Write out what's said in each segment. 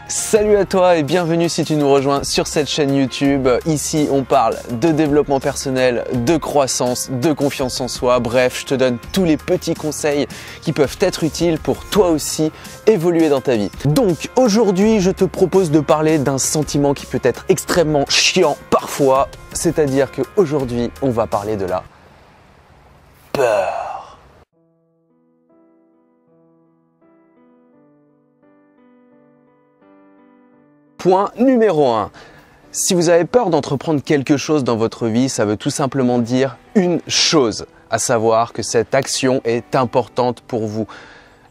Salut à toi et bienvenue si tu nous rejoins sur cette chaîne YouTube. Ici on parle de développement personnel, de croissance, de confiance en soi. Bref, je te donne tous les petits conseils qui peuvent être utiles pour toi aussi évoluer dans ta vie. Donc aujourd'hui je te propose de parler d'un sentiment qui peut être extrêmement chiant parfois. C'est-à-dire qu'aujourd'hui on va parler de la peur. Point numéro 1. Si vous avez peur d'entreprendre quelque chose dans votre vie, ça veut tout simplement dire une chose, à savoir que cette action est importante pour vous.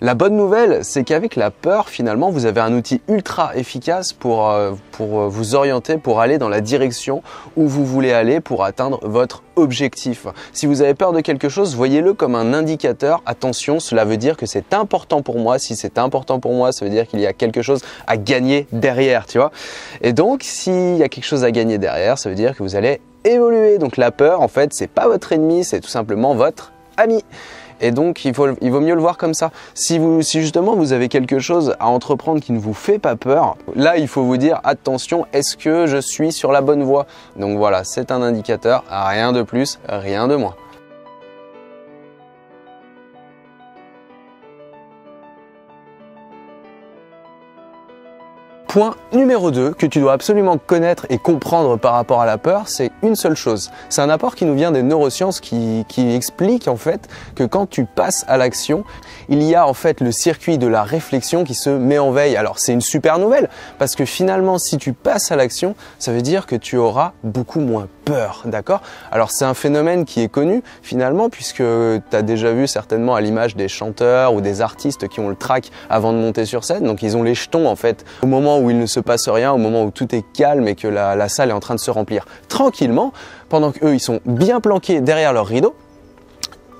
La bonne nouvelle, c'est qu'avec la peur, finalement, vous avez un outil ultra efficace pour vous orienter, pour aller dans la direction où vous voulez aller pour atteindre votre objectif. Si vous avez peur de quelque chose, voyez-le comme un indicateur. Attention, cela veut dire que c'est important pour moi. Si c'est important pour moi, ça veut dire qu'il y a quelque chose à gagner derrière, tu vois. Et donc, s'il y a quelque chose à gagner derrière, ça veut dire que vous allez évoluer. Donc la peur, en fait, c'est pas votre ennemi, c'est tout simplement votre ami. Et donc, il vaut mieux le voir comme ça. Si justement vous avez quelque chose à entreprendre qui ne vous fait pas peur, là, il faut vous dire attention, est-ce que je suis sur la bonne voie? Donc voilà, c'est un indicateur, rien de plus, rien de moins. Point numéro 2 que tu dois absolument connaître et comprendre par rapport à la peur, c'est une seule chose. C'est un apport qui nous vient des neurosciences qui explique en fait que quand tu passes à l'action, il y a en fait le circuit de la réflexion qui se met en veille. Alors c'est une super nouvelle parce que finalement si tu passes à l'action, ça veut dire que tu auras beaucoup moins peur, d'accord? Alors c'est un phénomène qui est connu finalement puisque tu as déjà vu certainement à l'image des chanteurs ou des artistes qui ont le trac avant de monter sur scène. Donc ils ont les jetons en fait au moment où il ne se passe rien, au moment où tout est calme et que la salle est en train de se remplir tranquillement, pendant qu'eux ils sont bien planqués derrière leur rideau.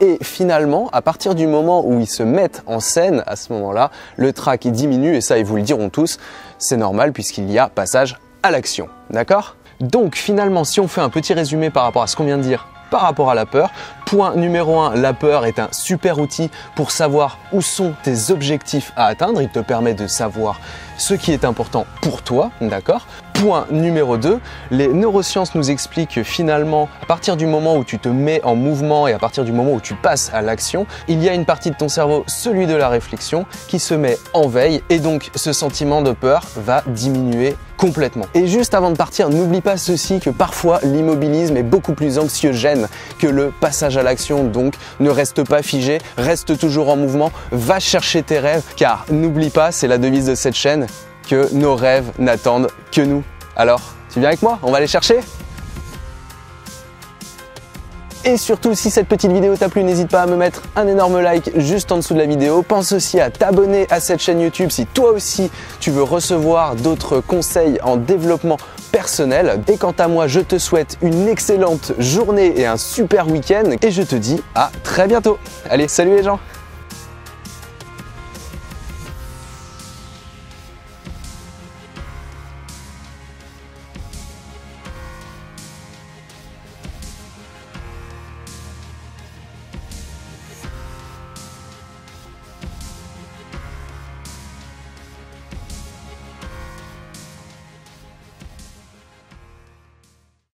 Et finalement, à partir du moment où ils se mettent en scène, à ce moment-là, le trac diminue et ça ils vous le diront tous, c'est normal puisqu'il y a passage à l'action, d'accord? Donc finalement, si on fait un petit résumé par rapport à ce qu'on vient de dire par rapport à la peur, point numéro 1, la peur est un super outil pour savoir où sont tes objectifs à atteindre. Il te permet de savoir ce qui est important pour toi, d'accord? Point numéro 2, les neurosciences nous expliquent que finalement, à partir du moment où tu te mets en mouvement et à partir du moment où tu passes à l'action, il y a une partie de ton cerveau, celui de la réflexion, qui se met en veille et donc ce sentiment de peur va diminuer complètement. Et juste avant de partir, n'oublie pas ceci, que parfois l'immobilisme est beaucoup plus anxiogène que le passage à l'action. Donc ne reste pas figé, reste toujours en mouvement, va chercher tes rêves, car n'oublie pas, c'est la devise de cette chaîne, que nos rêves n'attendent que nous. Alors, tu viens avec moi? On va les chercher? Et surtout, si cette petite vidéo t'a plu, n'hésite pas à me mettre un énorme like juste en dessous de la vidéo. Pense aussi à t'abonner à cette chaîne YouTube si toi aussi tu veux recevoir d'autres conseils en développement personnel. Et quant à moi, je te souhaite une excellente journée et un super week-end. Et je te dis à très bientôt. Allez, salut les gens!